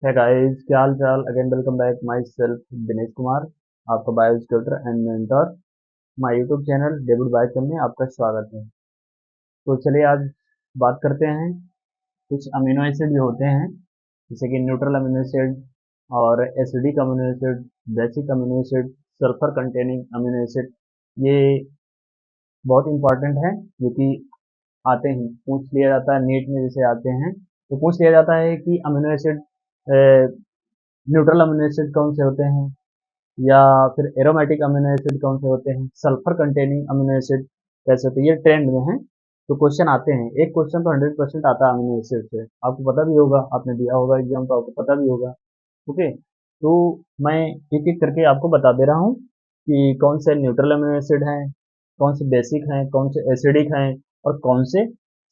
है गाइस, क्या हाल चाल। Again welcome back my self Dinesh Kumar, आपका bio tutor and mentor. My YouTube channel David biochem में आपका स्वागत है। तो चलिए आज बात करते हैं कुछ अमीनो एसिड जो होते हैं, जैसे कि न्यूट्रल अमीनो एसिड और acidic amino acid, basic amino acid, sulphur containing amino acid. ये बहुत इंपॉर्टेंट है क्योंकि आते हैं, पूछ लिया जाता है नीट में, जैसे आते हैं तो पूछ लिया जाता है कि amino acid, neutral amino acid कौन से होते हैं, या फिर एरोमेटिक अमीनो एसिड कौन से होते हैं, सल्फर कंटेनिंग अमीनो एसिड कैसे होते हैं। ये ट्रेंड में है तो क्वेश्चन आते हैं। एक क्वेश्चन तो 100% आता है अमीनो एसिड से, आपको पता भी होगा, आपने दिया होगा एग्जाम तो आपको पता भी होगा। ओके, तो मैं एक एक करके आपको बता दे रहा हूँ कि कौन से न्यूट्रल अमीनो एसिड हैं, कौन से बेसिक हैं, कौन से एसिडिक हैं, और कौन से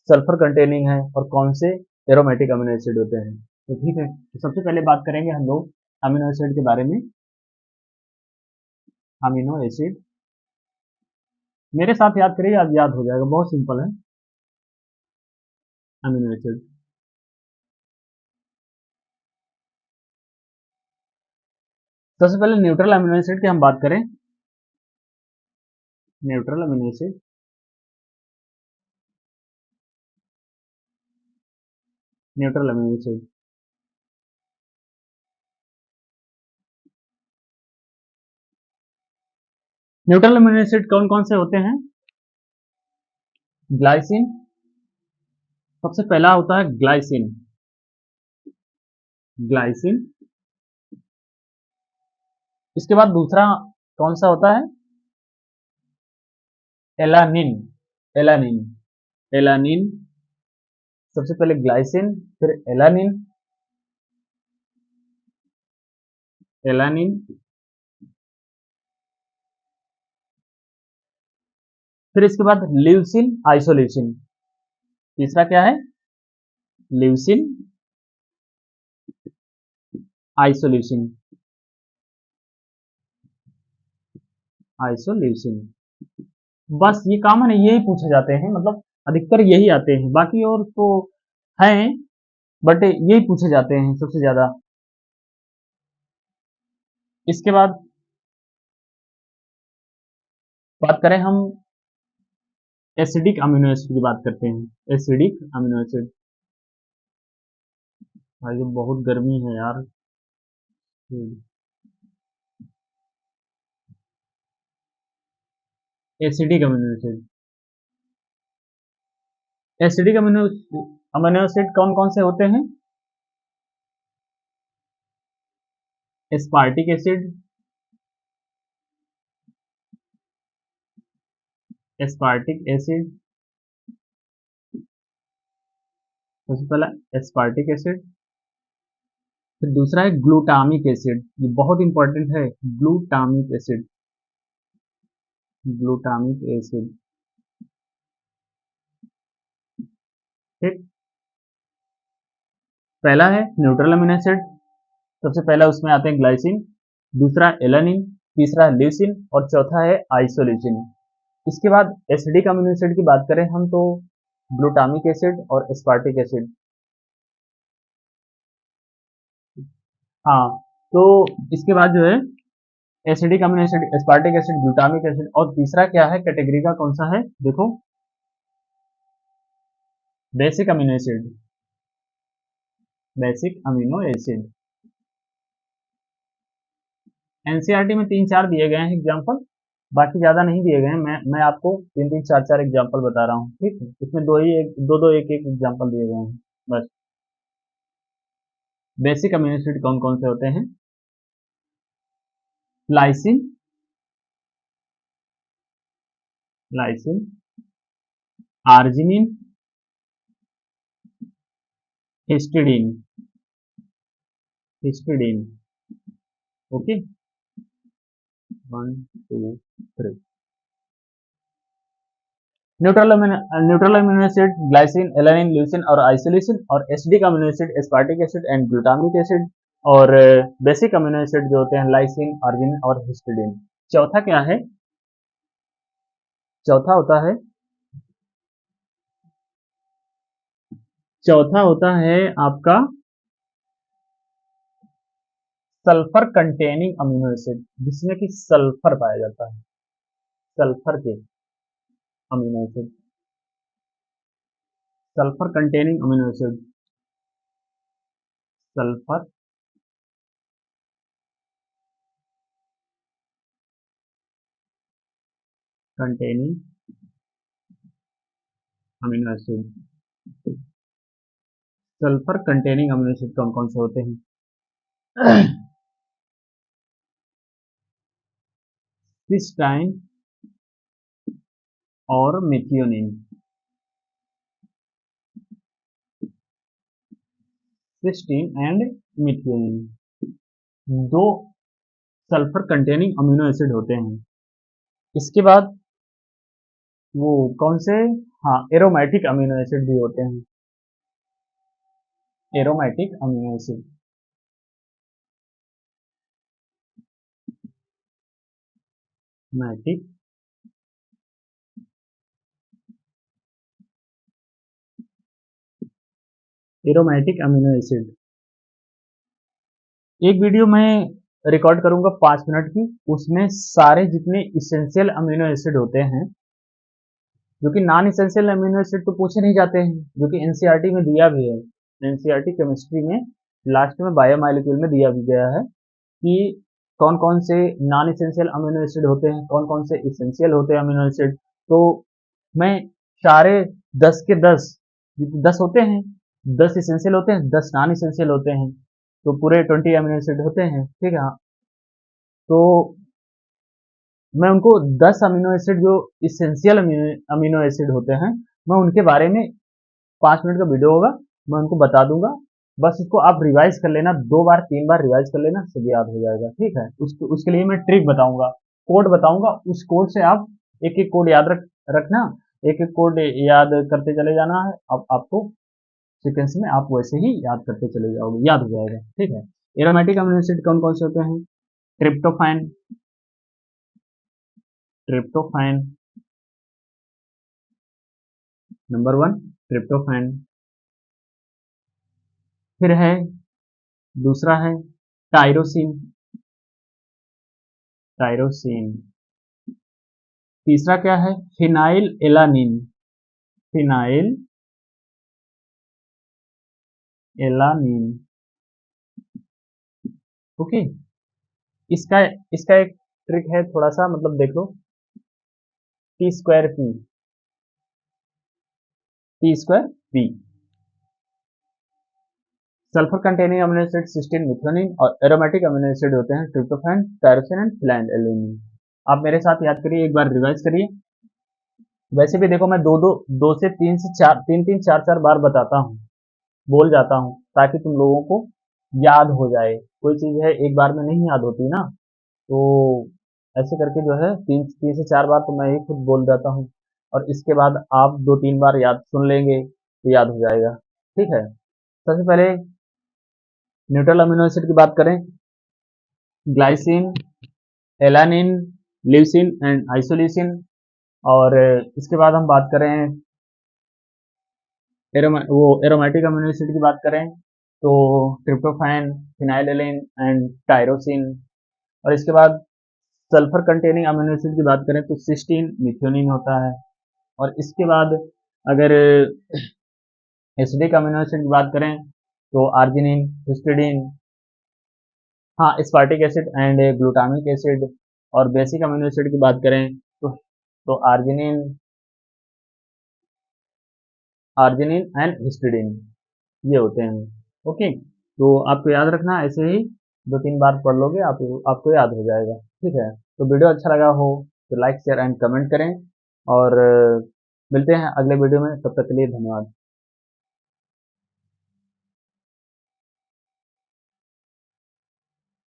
सल्फर कंटेनिंग हैं, और कौन से एरोमेटिक अमीनो एसिड होते हैं। तो ठीक है, तो सबसे पहले बात करेंगे हम लोग अमीनो एसिड के बारे में। अमीनो एसिड मेरे साथ याद करिए, आज याद हो जाएगा, बहुत सिंपल है। अमीनो एसिड, सबसे पहले न्यूट्रल अमीनो एसिड की हम बात करें। Neutral amino acid, neutral amino acid, neutral amino acid कौन कौन से होते हैं? ग्लाइसिन, सबसे पहला होता है ग्लाइसिन। ग्लाइसिन, इसके बाद दूसरा कौन सा होता है? एलानिन। एलानिन, एलानिन, सबसे पहले ग्लाइसिन, फिर एलानिन। एलानिन, फिर इसके बाद ल्यूसिन, आइसोल्यूसिन। तीसरा क्या है? Leucine, isoleucine, isoleucine. बस ये कॉमन है, यही पूछे जाते हैं, मतलब अधिकतर यही आते हैं, बाकी और तो हैं बट यही पूछे जाते हैं सबसे ज्यादा। इसके बाद बात करें हम एसिडिक अमीनो एसिड की, बात करते हैं एसिडिक अमीनो एसिड। भाई ये बहुत गर्मी है यार। Acidic amino acid, acidic amino amino acid कौन कौन से होते हैं? एस्पार्टिक एसिड, एस्पार्टिक एसिड, सबसे पहला एस्पार्टिक एसिड, फिर दूसरा है ग्लूटामिक एसिड, ये बहुत इंपॉर्टेंट है। ग्लूटामिक एसिड, ग्लूटामिक एसिड, ठीक। पहला है न्यूट्रल अमीनो एसिड, सबसे पहला उसमें आते हैं ग्लाइसिन, दूसरा एलानिन, तीसरा ल्यूसिन, और चौथा है आइसोल्यूसिन। इसके बाद एसिडिक अमीनो एसिड की बात करें हम तो ग्लूटामिक एसिड और एस्पार्टिक एसिड। हाँ, तो इसके बाद जो है acidic amino acid, aspartic acid, glutamic acid, और तीसरा क्या है कैटेगरी का, कौन सा है देखो? Basic amino acid, basic amino acid. NCERT में तीन चार दिए गए हैं एग्जाम्पल, बाकी ज्यादा नहीं दिए गए हैं। मैं आपको तीन तीन चार चार एग्जाम्पल बता रहा हूँ, ठीक है। इसमें दो दो एक एक एग्जाम्पल दिए गए हैं बस। बेसिक अमीनो एसिड कौन कौन से होते हैं? Lysine, lysine, arginine, histidine, histidine. Okay, one two three. Neutral amino acid glycine, alanine, leucine और आइसोल्यूसिन, और acidic amino acid aspartic acid and glutamic acid, और बेसिक अमीनो एसिड जो होते हैं लाइसिन, आर्जिनिन और हिस्टिडीन। चौथा क्या है? चौथा होता है, चौथा होता है आपका सल्फर कंटेनिंग अमीनो एसिड, जिसमें कि सल्फर पाया जाता है, सल्फर के amino acid, sulphur containing amino acid, sulphur containing amino acid, sulphur containing amino acid कौन कौन से होते हैं? सिस्टाइन और मेथियोनिन, सिस्टीन एंड मेथियोनिन, दो सल्फर कंटेनिंग अमीनो एसिड होते हैं। इसके बाद वो कौन से, हाँ, एरोमेटिक अमीनो एसिड भी होते हैं, एरोमेटिक अमीनो एसिड, मैटिक एरोमेटिक अमीनो एसिड। एक वीडियो मैं रिकॉर्ड करूंगा 5 मिनट की, उसमें सारे जितने इसेंशियल अमीनो एसिड होते हैं, जो कि नॉन इसेंशियल अमीनो एसिड तो पूछे नहीं जाते हैं, जो कि एनसीईआरटी में दिया भी है, एनसीईआरटी केमिस्ट्री में लास्ट में बायोमॉलिक्यूल में दिया भी गया है कि कौन कौन से नॉन इसेंशियल अमीनो एसिड होते हैं, कौन कौन से इसेंशियल होते हैं अमीनो एसिड। तो मैं सारे 10 के 10, 10 होते हैं, 10 इसेंशियल होते हैं, 10 नॉन इसेंशियल होते हैं, तो पूरे 20 अमीनो एसिड होते हैं, ठीक है। तो मैं उनको 10 अमीनो एसिड जो इसेंशियल अमीनो एसिड होते हैं, मैं उनके बारे में 5 मिनट का वीडियो होगा, मैं उनको बता दूंगा। बस इसको आप रिवाइज कर लेना, 2 बार 3 बार रिवाइज कर लेना, सब याद हो जाएगा, ठीक है। उसके लिए मैं ट्रिक बताऊंगा, कोड बताऊंगा, उस कोड से आप एक एक कोड याद रखना, एक एक कोड याद करते चले जाना है। अब आपको सीक्वेंस में आप वैसे ही याद करते चले जाओगे, याद हो जाएगा, ठीक है। एरोमेटिक अमीनो एसिड कौन कौन से होते हैं? Tryptophan, tryptophan number 1, tryptophan. फिर है, दूसरा है टायरोसिन, टायरोसिन। तीसरा क्या है? Phenylalanine, phenylalanine, okay. इसका इसका एक ट्रिक है, थोड़ा सा मतलब देख लो, T square P, T square P. Sulphur containing amino acid cysteine, methionine, और एरोमेटिक अमीनो एसिड होते हैं tryptophan, tyrosine and phenylalanine. आप मेरे साथ याद करिए, एक बार रिवाइज करिए। वैसे भी देखो, मैं दो से तीन से चार, तीन तीन चार चार बार बताता हूँ, बोल जाता हूँ, ताकि तुम लोगों को याद हो जाए। कोई चीज है एक बार में नहीं याद होती ना, तो ऐसे करके जो है तीन तीन से चार बार तो मैं ही खुद बोल जाता हूँ, और इसके बाद आप 2-3 बार याद सुन लेंगे तो याद हो जाएगा, ठीक है। सबसे पहले न्यूट्रल अमीनो एसिड की बात करें, glycine, alanine, leucine and isoleucine. और इसके बाद हम बात करें एरोमेटिक अमीनो एसिड की बात करें, तो ट्रिप्टोफैन, फिनाइलएलिन एंड टायरोसिन। और इसके बाद सल्फर कंटेनिंग अमीनो एसिड की बात करें तो सिस्टीन, मिथ्योनिन होता है। और इसके बाद अगर एसिडिक अमीनो एसिड की बात करें तो आर्जिनिन, हिस्टिडीन, हाँ, स्पार्टिक एसिड एंड ग्लूटामिक एसिड। और बेसिक अमीनो एसिड की बात करें तो आर्जिनिन, आर्जिनिन एंड हिस्टिडीन, ये होते हैं, ओके। तो आपको याद रखना, ऐसे ही 2-3 बार पढ़ लोगे आपको याद हो जाएगा, ठीक है। तो वीडियो अच्छा लगा हो तो लाइक शेयर एंड कमेंट करें, और मिलते हैं अगले वीडियो में, तब तक के लिए धन्यवाद।